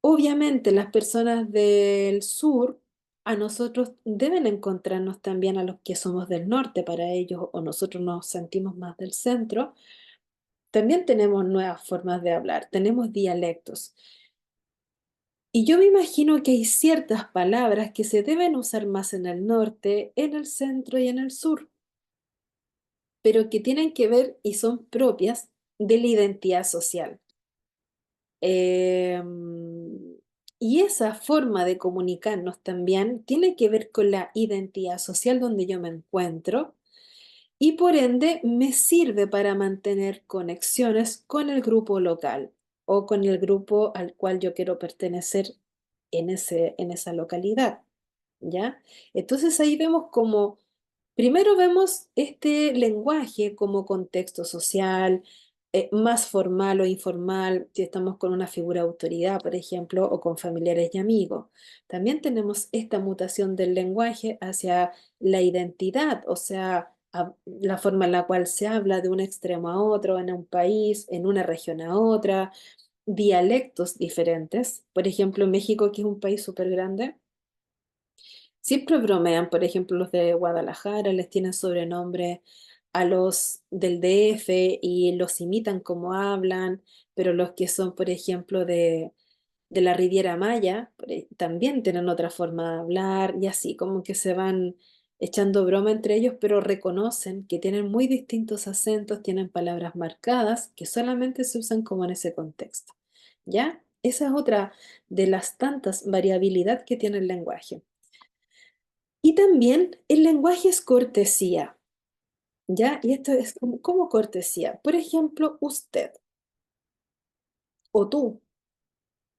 Obviamente las personas del sur a nosotros deben encontrarnos también a los que somos del norte para ellos o nosotros nos sentimos más del centro. También tenemos nuevas formas de hablar, tenemos dialectos. Y yo me imagino que hay ciertas palabras que se deben usar más en el norte, en el centro y en el sur, pero que tienen que ver y son propias de la identidad social. Y esa forma de comunicarnos también tiene que ver con la identidad social donde yo me encuentro y por ende me sirve para mantener conexiones con el grupo local o con el grupo al cual yo quiero pertenecer en esa localidad, ¿ya? Entonces ahí vemos como, primero vemos este lenguaje como contexto social, más formal o informal, si estamos con una figura de autoridad, por ejemplo, o con familiares y amigos. También tenemos esta mutación del lenguaje hacia la identidad, o sea, la forma en la cual se habla de un extremo a otro, en un país, en una región a otra, dialectos diferentes. Por ejemplo, México, que es un país súper grande, siempre bromean, por ejemplo, los de Guadalajara les tienen sobrenombre a los del DF y los imitan como hablan, pero los que son, por ejemplo, de la Riviera Maya, también tienen otra forma de hablar y así, como que se van echando broma entre ellos, pero reconocen que tienen muy distintos acentos, tienen palabras marcadas que solamente se usan como en ese contexto. ¿Ya? Esa es otra de las tantas variabilidad que tiene el lenguaje. Y también el lenguaje es cortesía, ¿ya? Y esto es como cortesía. Por ejemplo, usted o tú,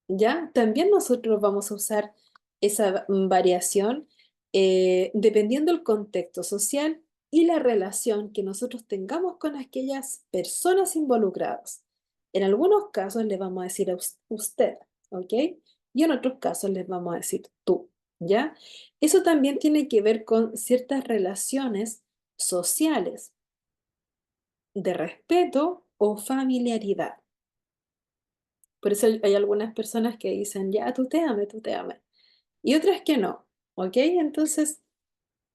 ¿ya? También nosotros vamos a usar esa variación dependiendo del contexto social y la relación que nosotros tengamos con aquellas personas involucradas. En algunos casos les vamos a decir a usted, ¿ok? Y en otros casos les vamos a decir tú, ¿ya? Eso también tiene que ver con ciertas relaciones sociales de respeto o familiaridad. Por eso hay algunas personas que dicen, ya, tú te ames. Y otras que no, ¿ok? Entonces,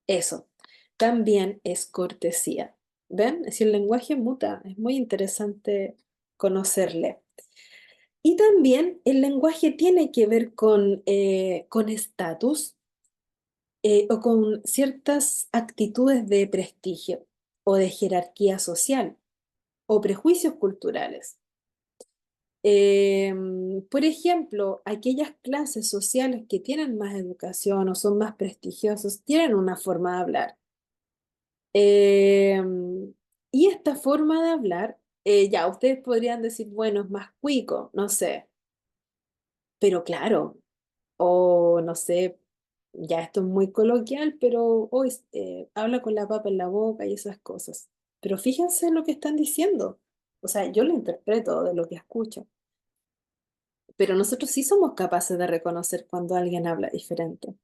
eso también es cortesía. ¿Ven? Es decir, el lenguaje muta, es muy interesante conocerle. Y también el lenguaje tiene que ver con estatus o con ciertas actitudes de prestigio o de jerarquía social o prejuicios culturales. Por ejemplo, aquellas clases sociales que tienen más educación o son más prestigiosos tienen una forma de hablar. Y esta forma de hablar, ya ustedes podrían decir, bueno, es más cuico, no sé, pero claro, o no sé, ya esto es muy coloquial, pero hoy habla con la papa en la boca y esas cosas. Pero fíjense en lo que están diciendo. O sea, yo lo interpreto de lo que escucho. Pero nosotros sí somos capaces de reconocer cuando alguien habla diferente.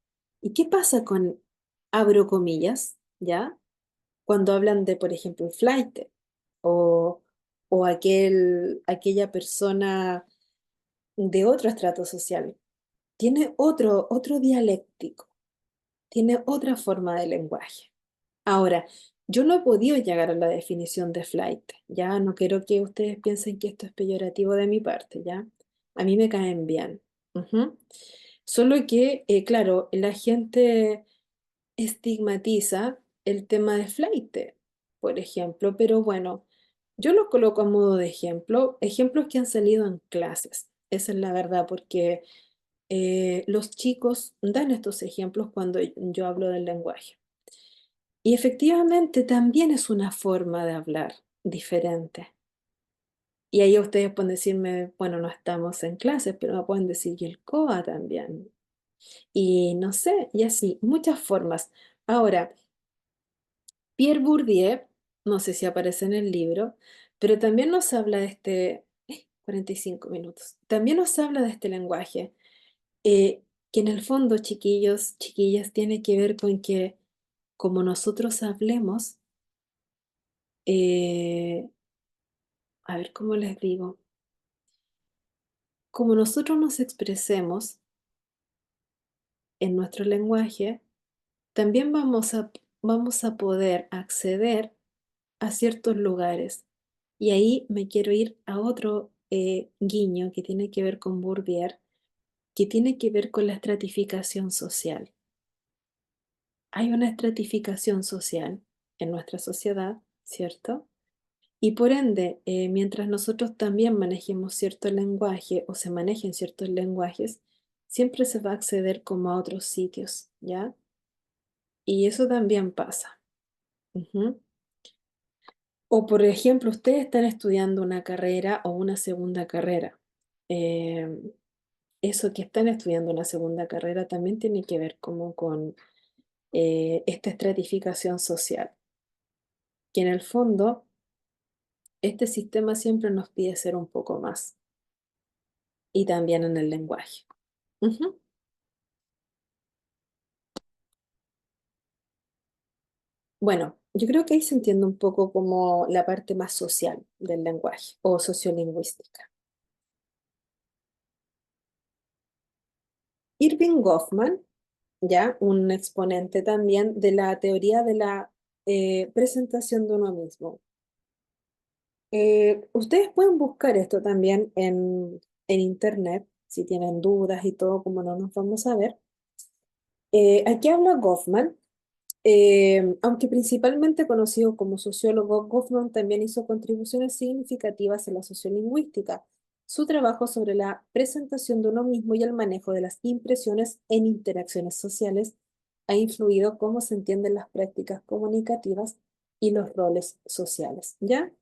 ¿Y qué pasa con, abro comillas, ya? Cuando hablan de, por ejemplo, el flight o, o aquella persona de otro estrato social. Tiene otro dialéctico, tiene otra forma de lenguaje. Ahora, yo no he podido llegar a la definición de flight, ya no quiero que ustedes piensen que esto es peyorativo de mi parte, ya. A mí me caen bien. Ujú. Solo que, claro, la gente estigmatiza el tema de flight, por ejemplo, pero bueno, yo lo coloco a modo de ejemplo, ejemplos que han salido en clases, esa es la verdad, porque los chicos dan estos ejemplos cuando yo hablo del lenguaje. Y efectivamente también es una forma de hablar diferente. Y ahí ustedes pueden decirme, bueno, no estamos en clases, pero me pueden decir y el COA también. Y no sé, y así, muchas formas. Ahora, Pierre Bourdieu, no sé si aparece en el libro, pero también nos habla de 45 minutos, también nos habla de este lenguaje, eh, que en el fondo, chiquillos, chiquillas, tiene que ver con que como nosotros hablemos, eh, a ver cómo les digo, como nosotros nos expresemos en nuestro lenguaje, también vamos a poder acceder a ciertos lugares. Y ahí me quiero ir a otro guiño que tiene que ver con Bourdieu, que tiene que ver con la estratificación social. Hay una estratificación social en nuestra sociedad, ¿cierto? Y por ende, mientras nosotros también manejemos cierto lenguaje o se manejen ciertos lenguajes, siempre se va a acceder como a otros sitios, ¿ya? Y eso también pasa. Ujú. O por ejemplo, ustedes están estudiando una carrera o una segunda carrera. Eh, Eso que están estudiando una segunda carrera también tiene que ver como con esta estratificación social, que en el fondo este sistema siempre nos pide ser un poco más y también en el lenguaje. Ujú. Bueno, yo creo que ahí se entiende un poco como la parte más social del lenguaje o sociolingüística. Irving Goffman, ya un exponente también de la teoría de la presentación de uno mismo. Ustedes pueden buscar esto también en internet, si tienen dudas y todo, como no nos vamos a ver. Aquí habla Goffman, aunque principalmente conocido como sociólogo, Goffman también hizo contribuciones significativas en la sociolingüística. Su trabajo sobre la presentación de uno mismo y el manejo de las impresiones en interacciones sociales ha influido cómo se entienden las prácticas comunicativas y los roles sociales, ¿ya?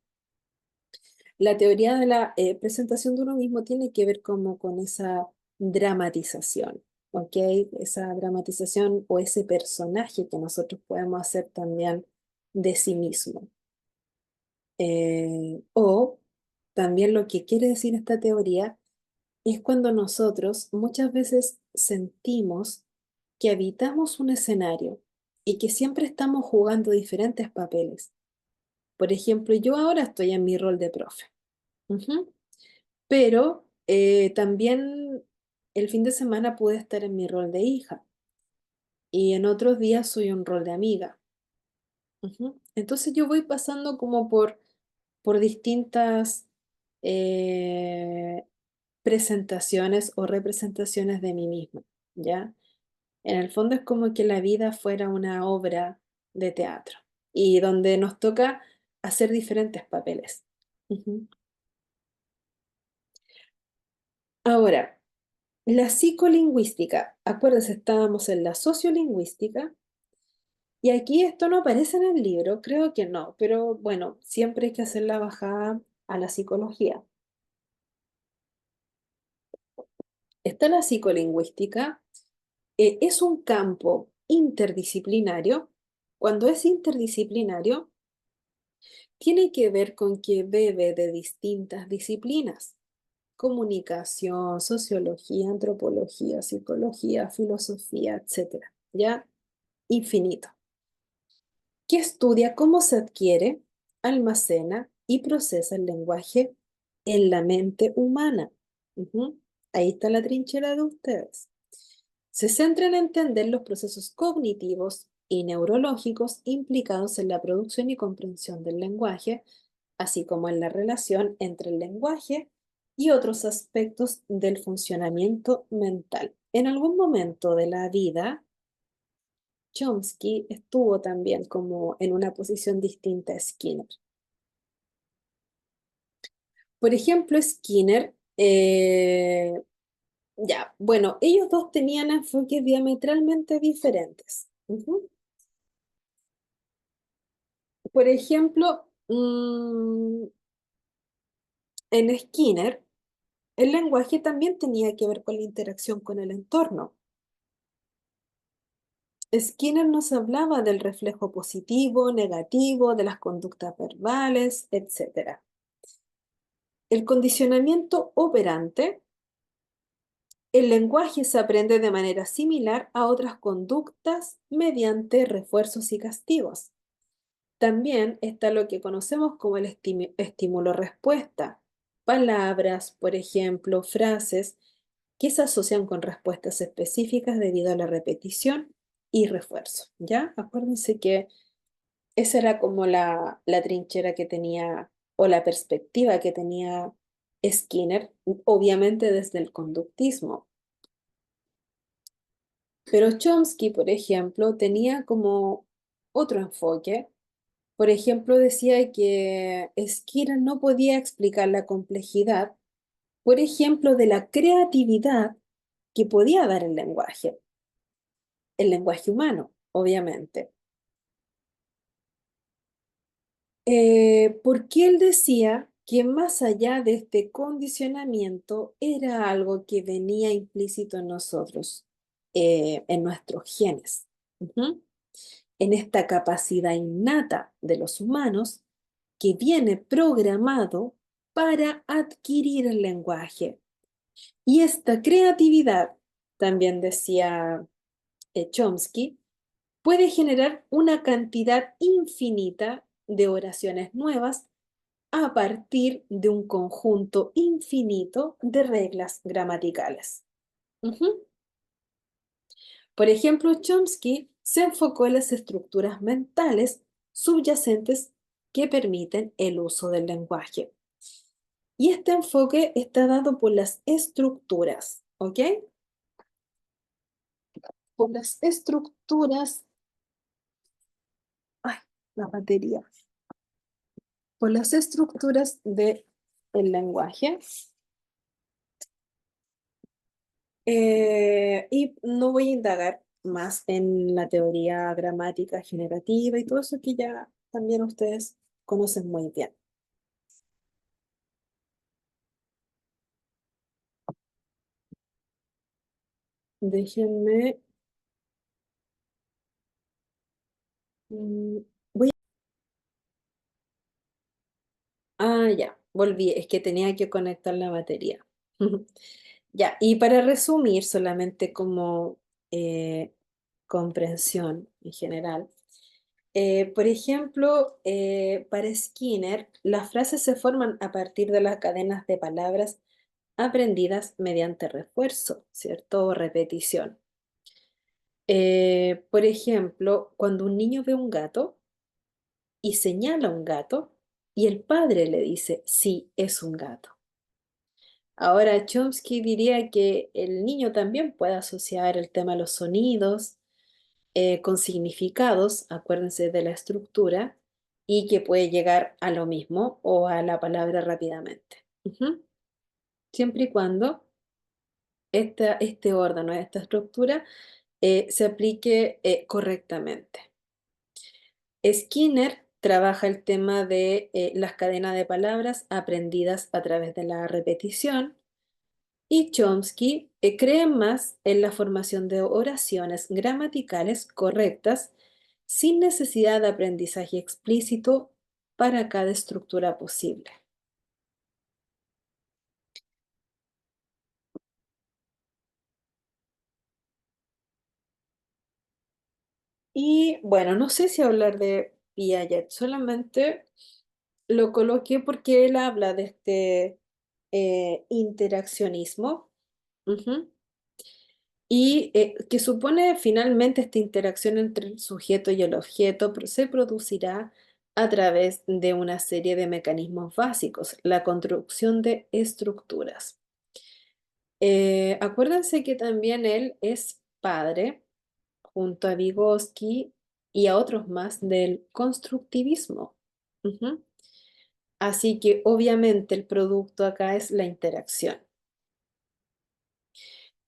La teoría de la presentación de uno mismo tiene que ver como con esa dramatización, ¿ok? Esa dramatización o ese personaje que nosotros podemos hacer también de sí mismo. O también lo que quiere decir esta teoría es cuando nosotros muchas veces sentimos que habitamos un escenario y que siempre estamos jugando diferentes papeles. Por ejemplo, yo ahora estoy en mi rol de profe, ujú, pero también el fin de semana pude estar en mi rol de hija y en otros días soy un rol de amiga. Ujú. Entonces yo voy pasando como por distintas eh, presentaciones o representaciones de mí misma, ¿ya? En el fondo es como que la vida fuera una obra de teatro y donde nos toca hacer diferentes papeles. Ujú. Ahora, la psicolingüística, acuérdense, estábamos en la sociolingüística y aquí esto no aparece en el libro, creo que no, pero bueno, siempre hay que hacer la bajada a la psicología. Está la psicolingüística, es un campo interdisciplinario. Cuando es interdisciplinario, tiene que ver con que bebe de distintas disciplinas: comunicación, sociología, antropología, psicología, filosofía, etcétera. Ya, infinito. Que estudia cómo se adquiere, almacena y procesa el lenguaje en la mente humana. Ujú. Ahí está la trinchera de ustedes. Se centra en entender los procesos cognitivos y neurológicos implicados en la producción y comprensión del lenguaje, así como en la relación entre el lenguaje y otros aspectos del funcionamiento mental. En algún momento de la vida, Chomsky estuvo también como en una posición distinta a Skinner. Por ejemplo, Skinner, ya, bueno, ellos dos tenían enfoques diametralmente diferentes. Ujú. Por ejemplo, en Skinner, el lenguaje también tenía que ver con la interacción con el entorno. Skinner nos hablaba del reflejo positivo, negativo, de las conductas verbales, etcétera. El condicionamiento operante, el lenguaje se aprende de manera similar a otras conductas mediante refuerzos y castigos. También está lo que conocemos como el estímulo-respuesta. Palabras, por ejemplo, frases que se asocian con respuestas específicas debido a la repetición y refuerzo. ¿Ya? Acuérdense que esa era como la trinchera que tenía o la perspectiva que tenía Skinner, obviamente desde el conductismo. Pero Chomsky, por ejemplo, tenía como otro enfoque. Por ejemplo, decía que Skinner no podía explicar la complejidad, por ejemplo, de la creatividad que podía dar el lenguaje humano, obviamente. Porque él decía que más allá de este condicionamiento era algo que venía implícito en nosotros, en nuestros genes. Ujú. En esta capacidad innata de los humanos que viene programado para adquirir el lenguaje. Y esta creatividad, también decía Chomsky, puede generar una cantidad infinita de oraciones nuevas a partir de un conjunto infinito de reglas gramaticales. Ujú. Por ejemplo, Chomsky se enfocó en las estructuras mentales subyacentes que permiten el uso del lenguaje. Y este enfoque está dado por las estructuras, ¿ok? Por las estructuras, ay, la batería, por las estructuras del lenguaje. Y no voy a indagar más en la teoría gramática generativa y todo eso que ya también ustedes conocen muy bien. Déjenme. mm, voy Ah, ya. volví, es que tenía que conectar la batería. Ya, y para resumir, solamente como eh, comprensión en general, por ejemplo, para Skinner, las frases se forman a partir de las cadenas de palabras aprendidas mediante refuerzo, ¿cierto? O repetición. Por ejemplo, cuando un niño ve un gato y señala un gato y el padre le dice, sí, es un gato. Ahora, Chomsky diría que el niño también puede asociar el tema de los sonidos con significados, acuérdense de la estructura, y que puede llegar a lo mismo o a la palabra rápidamente. Ujú. Siempre y cuando este orden o esta estructura se aplique correctamente. Skinner trabaja el tema de las cadenas de palabras aprendidas a través de la repetición y Chomsky cree más en la formación de oraciones gramaticales correctas sin necesidad de aprendizaje explícito para cada estructura posible. Y bueno, no sé si hablar de Piaget, solamente lo coloqué porque él habla de este interaccionismo. Ujú. Y que supone finalmente esta interacción entre el sujeto y el objeto se producirá a través de una serie de mecanismos básicos, la construcción de estructuras. Acuérdense que también él es padre, junto a Vygotsky y a otros más, del constructivismo. Ujú. Así que obviamente el producto acá es la interacción.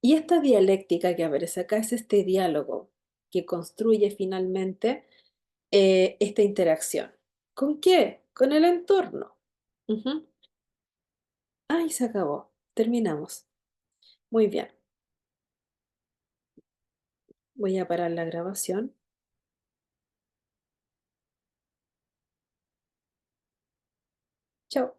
Y esta dialéctica que aparece acá es este diálogo que construye finalmente esta interacción. ¿Con qué? Con el entorno. Ujú. Ay, se acabó. Terminamos. Muy bien. Voy a parar la grabación. Chao.